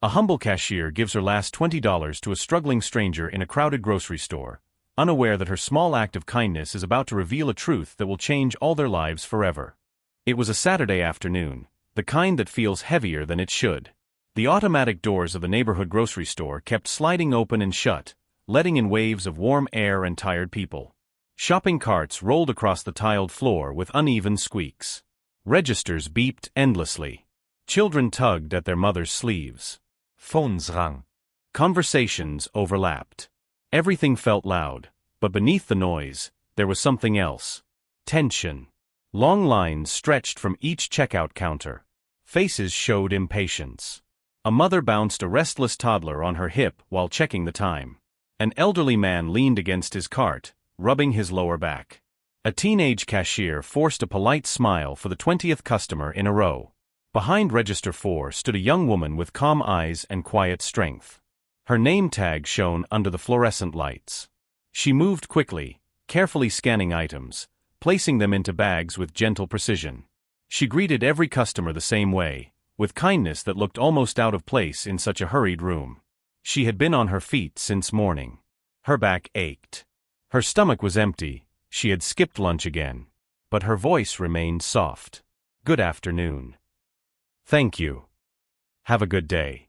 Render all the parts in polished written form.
A humble cashier gives her last $20 to a struggling stranger in a crowded grocery store, unaware that her small act of kindness is about to reveal a truth that will change all their lives forever. It was a Saturday afternoon, the kind that feels heavier than it should. The automatic doors of the neighborhood grocery store kept sliding open and shut, letting in waves of warm air and tired people. Shopping carts rolled across the tiled floor with uneven squeaks. Registers beeped endlessly. Children tugged at their mothers' sleeves. Phones rang. Conversations overlapped. Everything felt loud, but beneath the noise, there was something else. Tension. Long lines stretched from each checkout counter. Faces showed impatience. A mother bounced a restless toddler on her hip while checking the time. An elderly man leaned against his cart, rubbing his lower back. A teenage cashier forced a polite smile for the 20th customer in a row. Behind register 4 stood a young woman with calm eyes and quiet strength. Her name tag shone under the fluorescent lights. She moved quickly, carefully scanning items, placing them into bags with gentle precision. She greeted every customer the same way, with kindness that looked almost out of place in such a hurried room. She had been on her feet since morning. Her back ached. Her stomach was empty, she had skipped lunch again. But her voice remained soft. "Good afternoon." "Thank you." "Have a good day."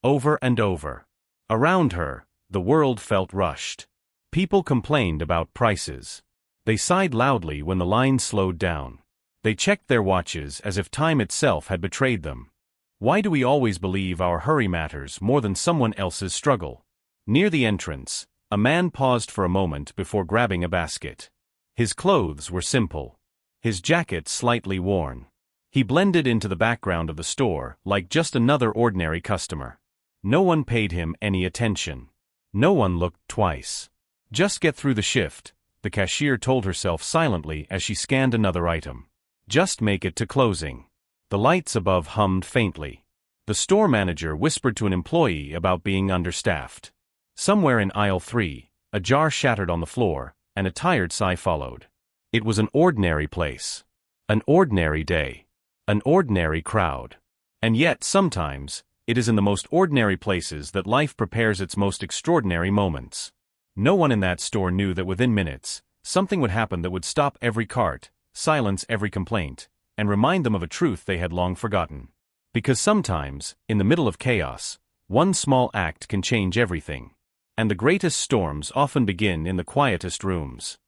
Over and over. Around her, the world felt rushed. People complained about prices. They sighed loudly when the line slowed down. They checked their watches as if time itself had betrayed them. Why do we always believe our hurry matters more than someone else's struggle? Near the entrance, a man paused for a moment before grabbing a basket. His clothes were simple. His jacket slightly worn. He blended into the background of the store like just another ordinary customer. No one paid him any attention. No one looked twice. Just get through the shift, the cashier told herself silently as she scanned another item. Just make it to closing. The lights above hummed faintly. The store manager whispered to an employee about being understaffed. Somewhere in aisle 3, a jar shattered on the floor, and a tired sigh followed. It was an ordinary place. An ordinary day. An ordinary crowd. And yet, sometimes, it is in the most ordinary places that life prepares its most extraordinary moments. No one in that store knew that within minutes, something would happen that would stop every cart, silence every complaint, and remind them of a truth they had long forgotten. Because sometimes, in the middle of chaos, one small act can change everything. And the greatest storms often begin in the quietest rooms.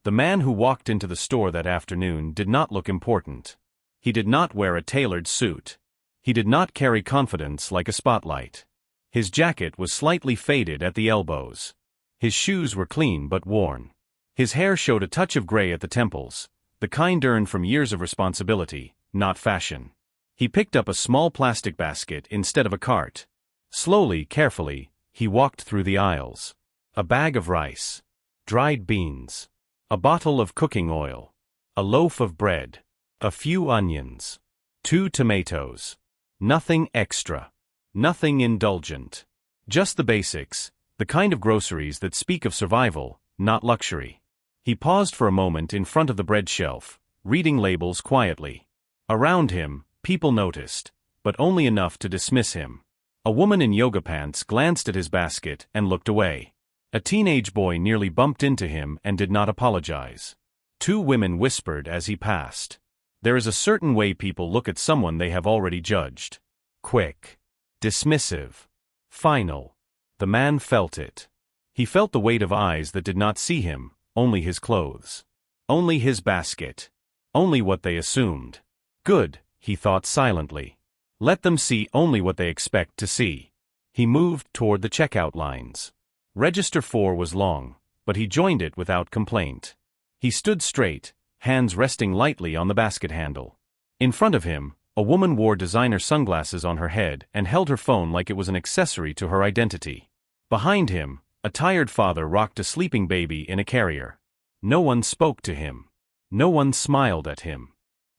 The man who walked into the store that afternoon did not look important. He did not wear a tailored suit. He did not carry confidence like a spotlight. His jacket was slightly faded at the elbows. His shoes were clean but worn. His hair showed a touch of gray at the temples, the kind earned from years of responsibility, not fashion. He picked up a small plastic basket instead of a cart. Slowly, carefully, he walked through the aisles. A bag of rice. Dried beans. A bottle of cooking oil. A loaf of bread. A few onions. 2 tomatoes. Nothing extra. Nothing indulgent. Just the basics, the kind of groceries that speak of survival, not luxury. He paused for a moment in front of the bread shelf, reading labels quietly. Around him, people noticed, but only enough to dismiss him. A woman in yoga pants glanced at his basket and looked away. A teenage boy nearly bumped into him and did not apologize. 2 women whispered as he passed. There is a certain way people look at someone they have already judged. Quick. Dismissive. Final. The man felt it. He felt the weight of eyes that did not see him, only his clothes. Only his basket. Only what they assumed. Good, he thought silently. Let them see only what they expect to see. He moved toward the checkout lines. Register 4 was long, but he joined it without complaint. He stood straight, hands resting lightly on the basket handle. In front of him, a woman wore designer sunglasses on her head and held her phone like it was an accessory to her identity. Behind him, a tired father rocked a sleeping baby in a carrier. No one spoke to him. No one smiled at him.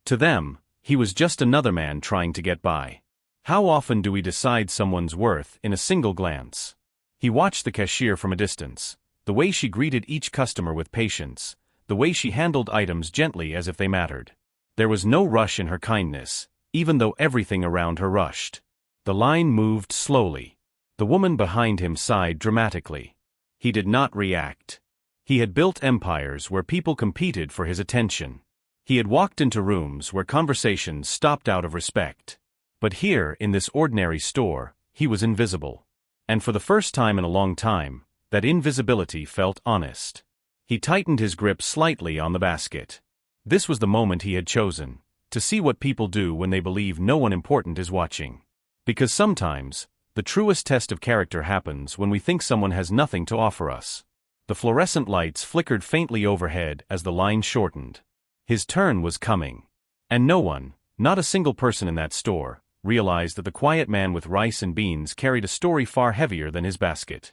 To them, he was just another man trying to get by. How often do we decide someone's worth in a single glance? He watched the cashier from a distance, the way she greeted each customer with patience, the way she handled items gently as if they mattered. There was no rush in her kindness, even though everything around her rushed. The line moved slowly. The woman behind him sighed dramatically. He did not react. He had built empires where people competed for his attention. He had walked into rooms where conversations stopped out of respect. But here, in this ordinary store, he was invisible. And for the first time in a long time, that invisibility felt honest. He tightened his grip slightly on the basket. This was the moment he had chosen, to see what people do when they believe no one important is watching. Because sometimes, the truest test of character happens when we think someone has nothing to offer us. The fluorescent lights flickered faintly overhead as the line shortened. His turn was coming. And no one, not a single person in that store, realized that the quiet man with rice and beans carried a story far heavier than his basket.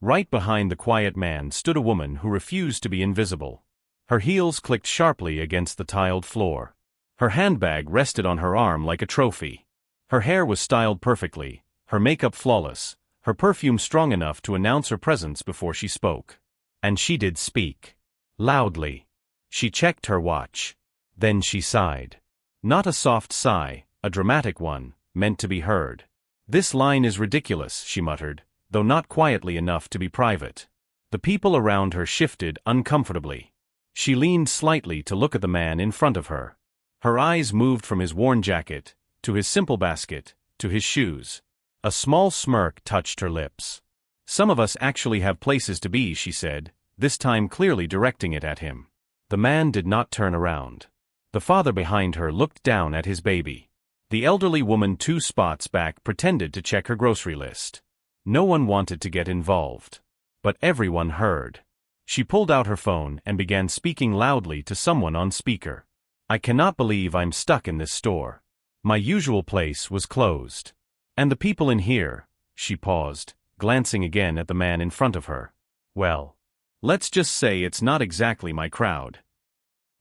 Right behind the quiet man stood a woman who refused to be invisible. Her heels clicked sharply against the tiled floor. Her handbag rested on her arm like a trophy. Her hair was styled perfectly, her makeup flawless, her perfume strong enough to announce her presence before she spoke. And she did speak. Loudly. She checked her watch. Then she sighed. Not a soft sigh, a dramatic one, meant to be heard. "This line is ridiculous," she muttered, though not quietly enough to be private. The people around her shifted uncomfortably. She leaned slightly to look at the man in front of her. Her eyes moved from his worn jacket, to his simple basket, to his shoes. A small smirk touched her lips. "Some of us actually have places to be," she said, this time clearly directing it at him. The man did not turn around. The father behind her looked down at his baby. The elderly woman 2 spots back pretended to check her grocery list. No one wanted to get involved. But everyone heard. She pulled out her phone and began speaking loudly to someone on speaker. "I cannot believe I'm stuck in this store. My usual place was closed. And the people in here," she paused, glancing again at the man in front of her. "Well, let's just say it's not exactly my crowd."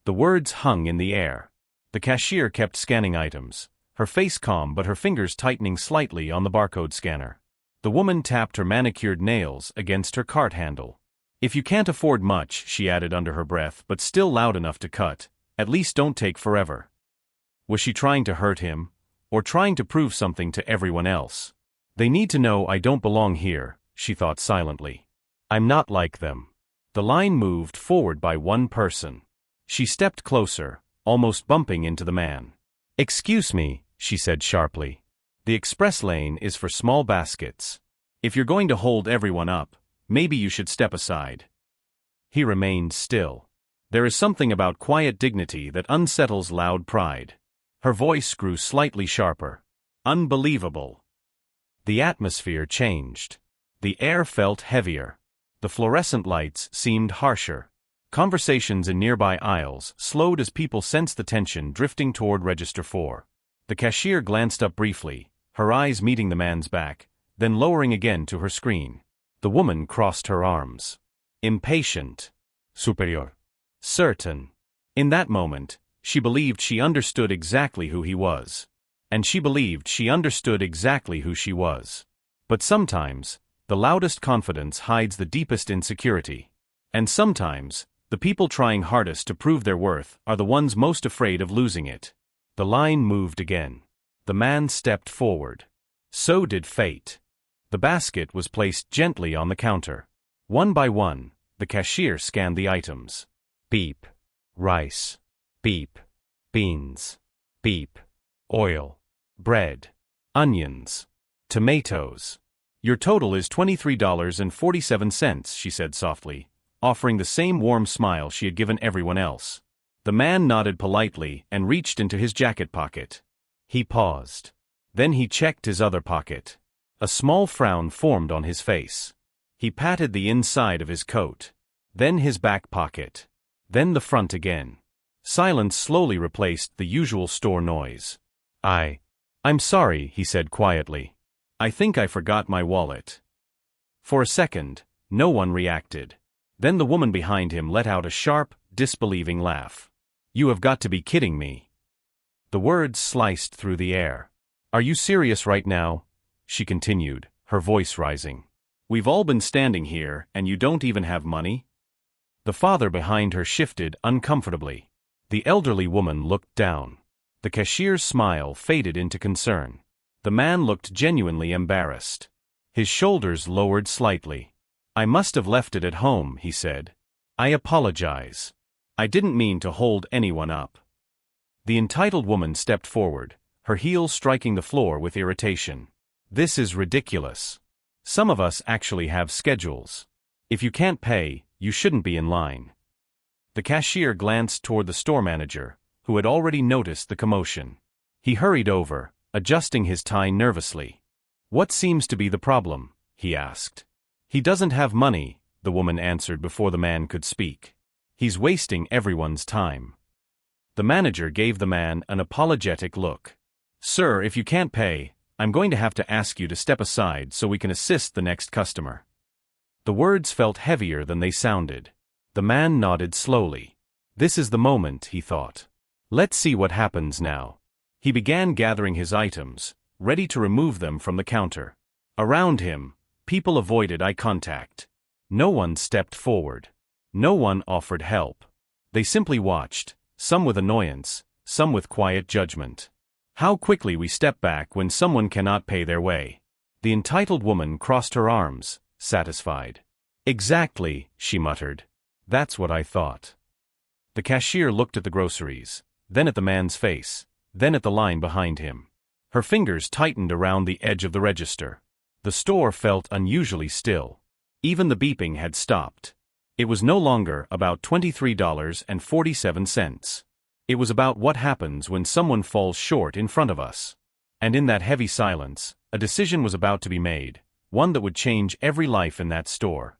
The words hung in the air. The cashier kept scanning items, her face calm but her fingers tightening slightly on the barcode scanner. The woman tapped her manicured nails against her cart handle. "If you can't afford much," she added under her breath but still loud enough to cut, "at least don't take forever." Was she trying to hurt him, or trying to prove something to everyone else? "They need to know I don't belong here," she thought silently. "I'm not like them." The line moved forward by one person. She stepped closer, almost bumping into the man. "Excuse me," she said sharply. "The express lane is for small baskets. If you're going to hold everyone up, maybe you should step aside." He remained still. There is something about quiet dignity that unsettles loud pride. Her voice grew slightly sharper. "Unbelievable." The atmosphere changed. The air felt heavier. The fluorescent lights seemed harsher. Conversations in nearby aisles slowed as people sensed the tension drifting toward register 4. The cashier glanced up briefly, her eyes meeting the man's back, then lowering again to her screen. The woman crossed her arms. Impatient. Superior. Certain. In that moment, she believed she understood exactly who he was. And she believed she understood exactly who she was. But sometimes, the loudest confidence hides the deepest insecurity. And sometimes, the people trying hardest to prove their worth are the ones most afraid of losing it. The line moved again. The man stepped forward. So did fate. The basket was placed gently on the counter. One by one, the cashier scanned the items. Beep. Rice. Beep. Beans. Beep. Oil. Bread. Onions. Tomatoes. "Your total is $23.47, she said softly, offering the same warm smile she had given everyone else. The man nodded politely and reached into his jacket pocket. He paused. Then he checked his other pocket. A small frown formed on his face. He patted the inside of his coat. Then his back pocket. Then the front again. Silence slowly replaced the usual store noise. I'm sorry," he said quietly. "I think I forgot my wallet." For a second, no one reacted. Then the woman behind him let out a sharp, disbelieving laugh. "You have got to be kidding me." The words sliced through the air. "Are you serious right now?" she continued, her voice rising. "We've all been standing here, and you don't even have money?" The father behind her shifted uncomfortably. The elderly woman looked down. The cashier's smile faded into concern. The man looked genuinely embarrassed. His shoulders lowered slightly. "I must have left it at home," he said. "I apologize. I didn't mean to hold anyone up." The entitled woman stepped forward, her heels striking the floor with irritation. "This is ridiculous. Some of us actually have schedules. If you can't pay, you shouldn't be in line." The cashier glanced toward the store manager, who had already noticed the commotion. He hurried over, adjusting his tie nervously. "What seems to be the problem?" he asked. "He doesn't have money," the woman answered before the man could speak. "He's wasting everyone's time." The manager gave the man an apologetic look. "Sir, if you can't pay, I'm going to have to ask you to step aside so we can assist the next customer." The words felt heavier than they sounded. The man nodded slowly. This is the moment, he thought. Let's see what happens now. He began gathering his items, ready to remove them from the counter. Around him, people avoided eye contact. No one stepped forward. No one offered help. They simply watched, some with annoyance, some with quiet judgment. How quickly we step back when someone cannot pay their way. The entitled woman crossed her arms, satisfied. "Exactly," she muttered. "That's what I thought." The cashier looked at the groceries, then at the man's face, then at the line behind him. Her fingers tightened around the edge of the register. The store felt unusually still. Even the beeping had stopped. It was no longer about $23.47. It was about what happens when someone falls short in front of us. And in that heavy silence, a decision was about to be made, one that would change every life in that store.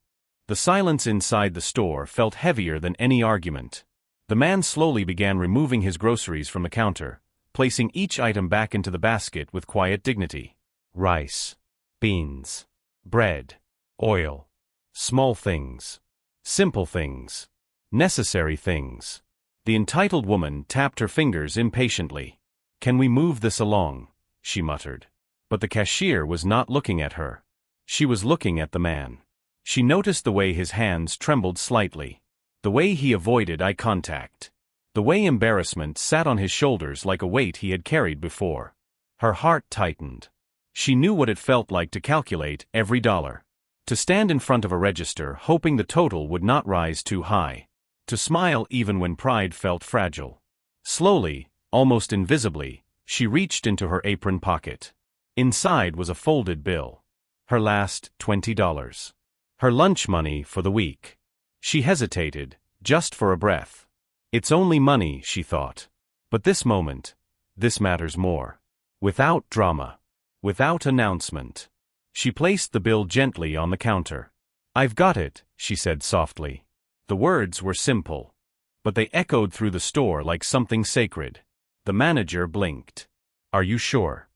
The silence inside the store felt heavier than any argument. The man slowly began removing his groceries from the counter, placing each item back into the basket with quiet dignity. Rice, beans, bread, oil. Small things. Simple things. Necessary things. The entitled woman tapped her fingers impatiently. "Can we move this along?" she muttered. But the cashier was not looking at her. She was looking at the man. She noticed the way his hands trembled slightly. The way he avoided eye contact. The way embarrassment sat on his shoulders like a weight he had carried before. Her heart tightened. She knew what it felt like to calculate every dollar. To stand in front of a register hoping the total would not rise too high. To smile even when pride felt fragile. Slowly, almost invisibly, she reached into her apron pocket. Inside was a folded bill. Her last $20. Her lunch money for the week. She hesitated, just for a breath. It's only money, she thought. But this moment, this matters more. Without drama. Without announcement. She placed the bill gently on the counter. "I've got it," she said softly. The words were simple. But they echoed through the store like something sacred. The manager blinked. "Are you sure?"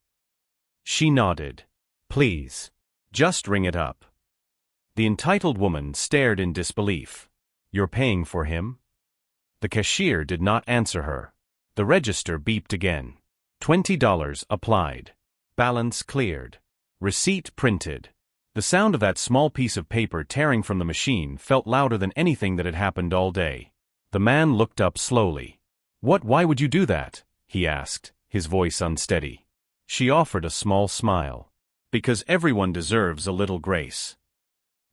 She nodded. "Please. Just ring it up." The entitled woman stared in disbelief. "You're paying for him?" The cashier did not answer her. The register beeped again. $20 applied. Balance cleared. Receipt printed. The sound of that small piece of paper tearing from the machine felt louder than anything that had happened all day. The man looked up slowly. Why would you do that?" he asked, his voice unsteady. She offered a small smile. "Because everyone deserves a little grace."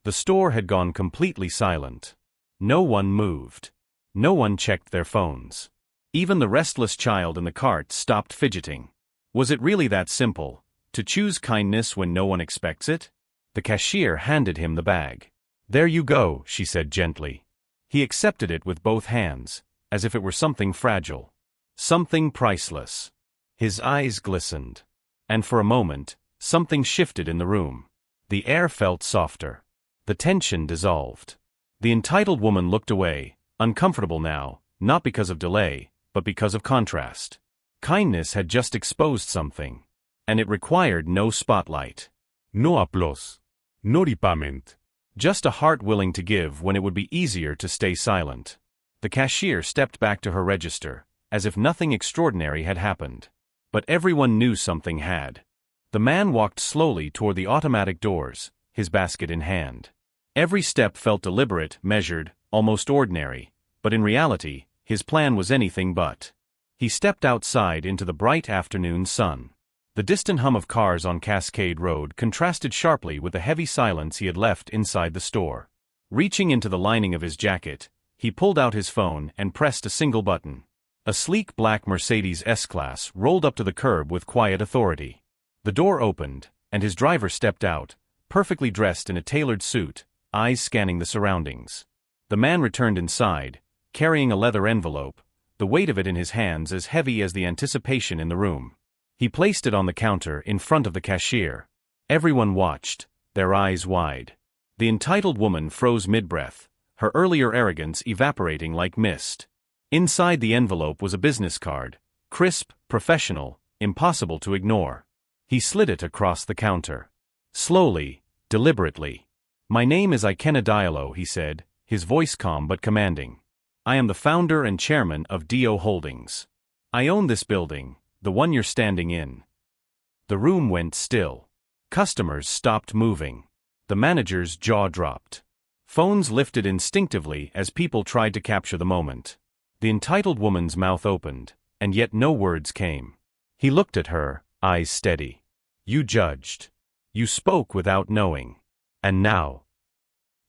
The store had gone completely silent. No one moved. No one checked their phones. Even the restless child in the cart stopped fidgeting. Was it really that simple, to choose kindness when no one expects it? The cashier handed him the bag. "There you go," she said gently. He accepted it with both hands, as if it were something fragile. Something priceless. His eyes glistened. And for a moment, something shifted in the room. The air felt softer. The tension dissolved. The entitled woman looked away, uncomfortable now, not because of delay, but because of contrast. Kindness had just exposed something. And it required no spotlight. No applause. No repayment. Just a heart willing to give when it would be easier to stay silent. The cashier stepped back to her register, as if nothing extraordinary had happened. But everyone knew something had. The man walked slowly toward the automatic doors, his basket in hand. Every step felt deliberate, measured, almost ordinary, but in reality, his plan was anything but. He stepped outside into the bright afternoon sun. The The distant hum of cars on Cascade Road contrasted sharply with the heavy silence he had left inside the store. Reaching into the lining of his jacket, he pulled out his phone and pressed a single button. A sleek black Mercedes S-Class rolled up to the curb with quiet authority. The door opened, and his driver stepped out, perfectly dressed in a tailored suit, eyes scanning the surroundings. The man returned inside, carrying a leather envelope, the weight of it in his hands as heavy as the anticipation in the room. He placed it on the counter in front of the cashier. Everyone watched, their eyes wide. The entitled woman froze mid-breath, her earlier arrogance evaporating like mist. Inside the envelope was a business card, crisp, professional, impossible to ignore. He slid it across the counter. Slowly, deliberately. "My name is Ikenna Diallo," he said, his voice calm but commanding. "I am the founder and chairman of D.O. Holdings. I own this building, the one you're standing in." The room went still. Customers stopped moving. The manager's jaw dropped. Phones lifted instinctively as people tried to capture the moment. The entitled woman's mouth opened, and yet no words came. He looked at her, eyes steady. "You judged. You spoke without knowing. And now?"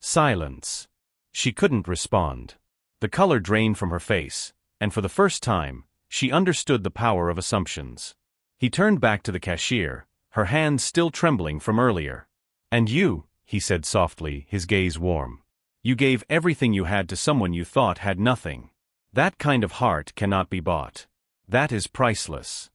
Silence. She couldn't respond. The color drained from her face, and for the first time, she understood the power of assumptions. He turned back to the cashier, her hands still trembling from earlier. "And you," he said softly, his gaze warm. "You gave everything you had to someone you thought had nothing. That kind of heart cannot be bought. That is priceless."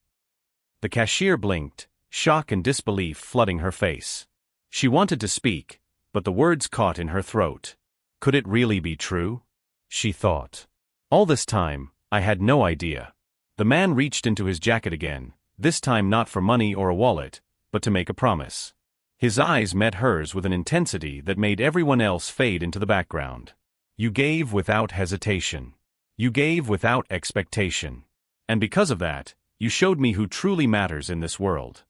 The cashier blinked, shock and disbelief flooding her face. She wanted to speak, but the words caught in her throat. Could it really be true? She thought. All this time, I had no idea. The man reached into his jacket again, this time not for money or a wallet, but to make a promise. His eyes met hers with an intensity that made everyone else fade into the background. "You gave without hesitation. You gave without expectation. And because of that, you showed me who truly matters in this world."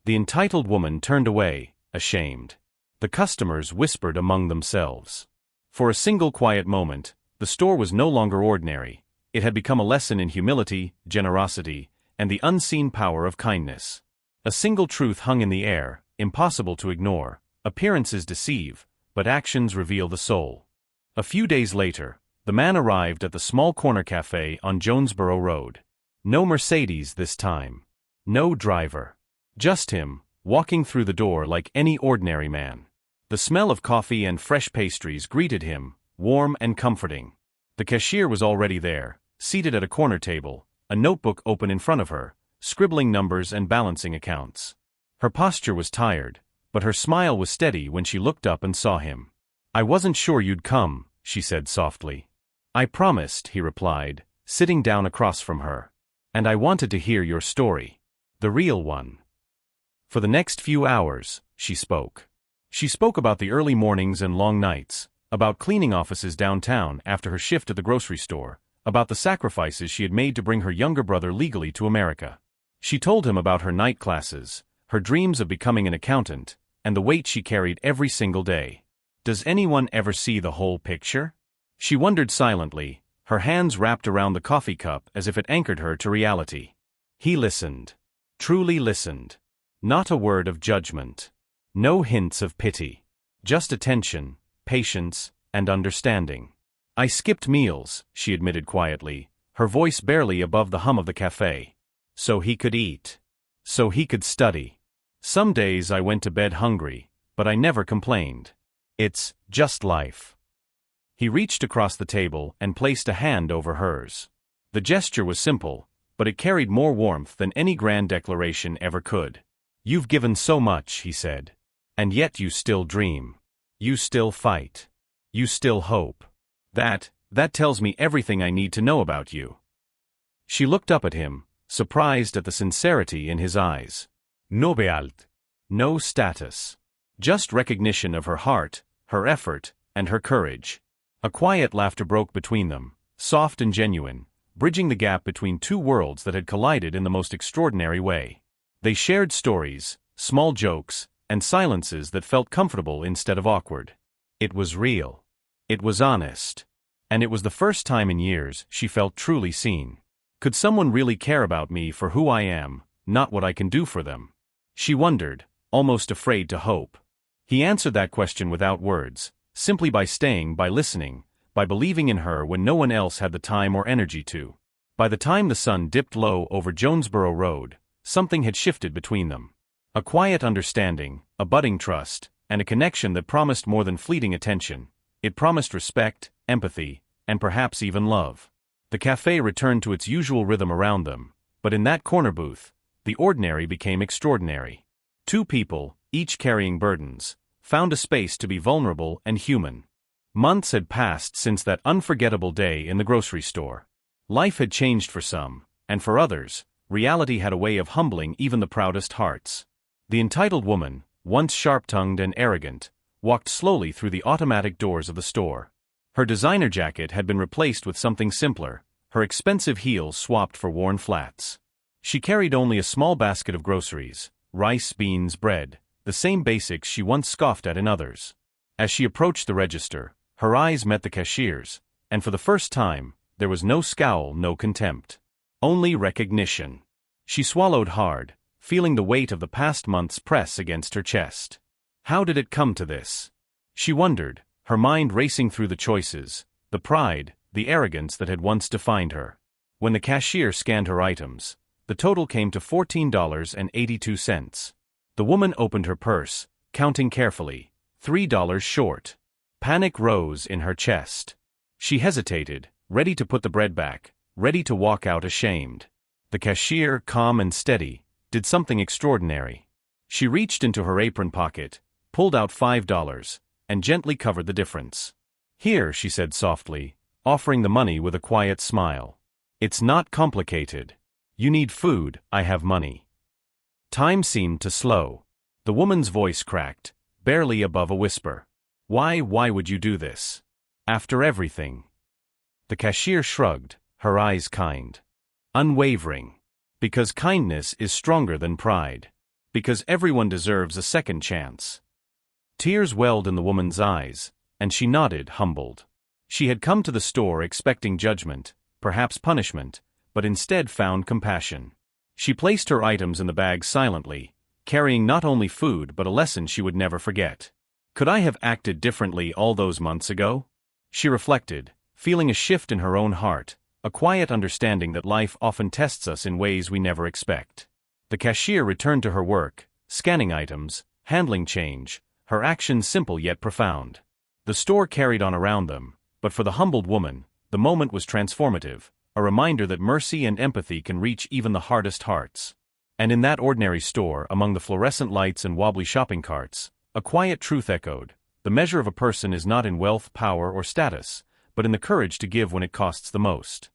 The entitled woman turned away, ashamed. The customers whispered among themselves. For a single quiet moment, the store was no longer ordinary. It had become a lesson in humility, generosity, and the unseen power of kindness. A single truth hung in the air, impossible to ignore. Appearances deceive, but actions reveal the soul. A few days later, the man arrived at the small corner cafe on Jonesboro Road. No Mercedes this time. No driver. Just him, walking through the door like any ordinary man. The smell of coffee and fresh pastries greeted him, warm and comforting. The cashier was already there, seated at a corner table, a notebook open in front of her, scribbling numbers and balancing accounts. Her posture was tired, but her smile was steady when she looked up and saw him. "I wasn't sure you'd come," she said softly. "I promised," he replied, sitting down across from her. "And I wanted to hear your story. The real one." For the next few hours, she spoke. She spoke about the early mornings and long nights, about cleaning offices downtown after her shift at the grocery store, about the sacrifices she had made to bring her younger brother legally to America. She told him about her night classes, her dreams of becoming an accountant, and the weight she carried every single day. Does anyone ever see the whole picture? She wondered silently, her hands wrapped around the coffee cup as if it anchored her to reality. He listened. Truly listened. Not a word of judgment. No hints of pity. Just attention, patience, and understanding. "I skipped meals," she admitted quietly, her voice barely above the hum of the cafe. "So he could eat. So he could study. Some days I went to bed hungry, but I never complained. It's just life." He reached across the table and placed a hand over hers. The gesture was simple, but it carried more warmth than any grand declaration ever could. "You've given so much," he said. "And yet you still dream. You still fight. You still hope. That tells me everything I need to know about you." She looked up at him, surprised at the sincerity in his eyes. No bealt. No status. Just recognition of her heart, her effort, and her courage. A quiet laughter broke between them, soft and genuine, bridging the gap between two worlds that had collided in the most extraordinary way. They shared stories, small jokes, and silences that felt comfortable instead of awkward. It was real. It was honest. And it was the first time in years she felt truly seen. "Could someone really care about me for who I am, not what I can do for them. She wondered, almost afraid to hope. He answered that question without words, simply by staying, by listening, by believing in her when no one else had the time or energy to. By the time the sun dipped low over Jonesboro Road, something had shifted between them. A quiet understanding, a budding trust, and a connection that promised more than fleeting attention. It promised respect, empathy, and perhaps even love. The cafe returned to its usual rhythm around them, but in that corner booth, the ordinary became extraordinary. Two people, each carrying burdens, found a space to be vulnerable and human. Months had passed since that unforgettable day in the grocery store. Life had changed for some, and for others, reality had a way of humbling even the proudest hearts. The entitled woman, once sharp-tongued and arrogant, walked slowly through the automatic doors of the store. Her designer jacket had been replaced with something simpler, her expensive heels swapped for worn flats. She carried only a small basket of groceries, rice, beans, bread, the same basics she once scoffed at in others. As she approached the register, her eyes met the cashier's, and for the first time, there was no scowl, no contempt. Only recognition. She swallowed hard, feeling the weight of the past months press against her chest. How did it come to this? She wondered, her mind racing through the choices, the pride, the arrogance that had once defined her. When the cashier scanned her items, the total came to $14.82. The woman opened her purse, counting carefully, $3 short. Panic rose in her chest. She hesitated, ready to put the bread back, ready to walk out ashamed. The cashier, calm and steady, did something extraordinary. She reached into her apron pocket, pulled out $5, and gently covered the difference. "Here," she said softly, offering the money with a quiet smile. "It's not complicated. You need food, I have money." Time seemed to slow. The woman's voice cracked, barely above a whisper. Why would you do this? After everything?" The cashier shrugged, her eyes kind. Unwavering. Because kindness is stronger than pride. Because everyone deserves a second chance. Tears welled in the woman's eyes, and she nodded, humbled. She had come to the store expecting judgment, perhaps punishment, but instead found compassion. She placed her items in the bag silently, carrying not only food but a lesson she would never forget. Could I have acted differently all those months ago? She reflected, feeling a shift in her own heart, a quiet understanding that life often tests us in ways we never expect. The cashier returned to her work, scanning items, handling change, her actions simple yet profound. The store carried on around them, but for the humbled woman, the moment was transformative, a reminder that mercy and empathy can reach even the hardest hearts. And in that ordinary store, among the fluorescent lights and wobbly shopping carts, a quiet truth echoed: the measure of a person is not in wealth, power, or status, but in the courage to give when it costs the most.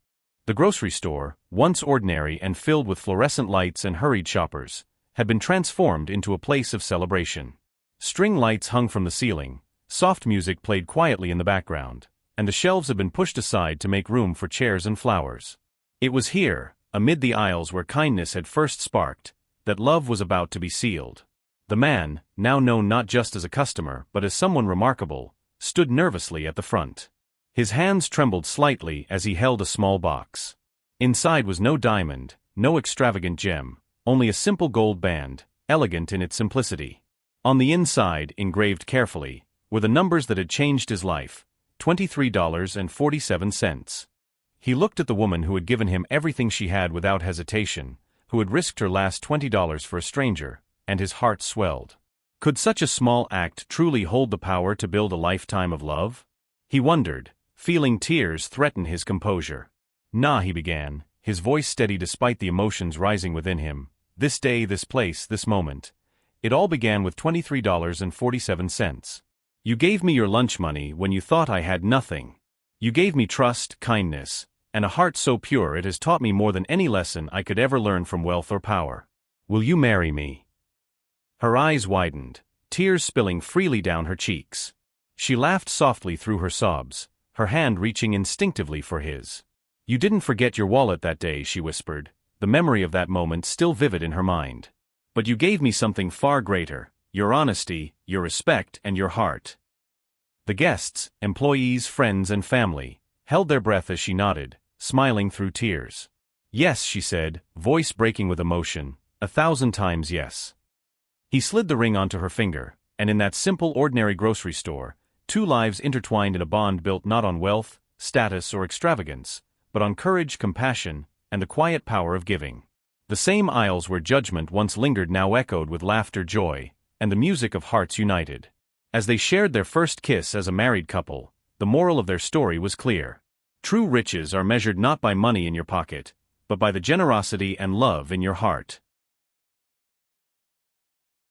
The grocery store, once ordinary and filled with fluorescent lights and hurried shoppers, had been transformed into a place of celebration. String lights hung from the ceiling, soft music played quietly in the background, and the shelves had been pushed aside to make room for chairs and flowers. It was here, amid the aisles where kindness had first sparked, that love was about to be sealed. The man, now known not just as a customer but as someone remarkable, stood nervously at the front. His hands trembled slightly as he held a small box. Inside was no diamond, no extravagant gem, only a simple gold band, elegant in its simplicity. On the inside, engraved carefully, were the numbers that had changed his life: $23.47. He looked at the woman who had given him everything she had without hesitation, who had risked her last $20 for a stranger, and his heart swelled. Could such a small act truly hold the power to build a lifetime of love? He wondered, feeling tears threaten his composure. "Nah," he began, his voice steady despite the emotions rising within him. "This day, this place, this moment. It all began with $23.47. You gave me your lunch money when you thought I had nothing. You gave me trust, kindness, and a heart so pure it has taught me more than any lesson I could ever learn from wealth or power. Will you marry me?" Her eyes widened, tears spilling freely down her cheeks. She laughed softly through her sobs, her hand reaching instinctively for his. "You didn't forget your wallet that day," she whispered, the memory of that moment still vivid in her mind. "But you gave me something far greater: your honesty, your respect, and your heart." The guests, employees, friends, and family, held their breath as she nodded, smiling through tears. "Yes," she said, voice breaking with emotion, 1,000 times yes. He slid the ring onto her finger, and in that simple ordinary grocery store, two lives intertwined in a bond built not on wealth, status, or extravagance, but on courage, compassion, and the quiet power of giving. The same aisles where judgment once lingered now echoed with laughter, joy, and the music of hearts united. As they shared their first kiss as a married couple, the moral of their story was clear. True riches are measured not by money in your pocket, but by the generosity and love in your heart.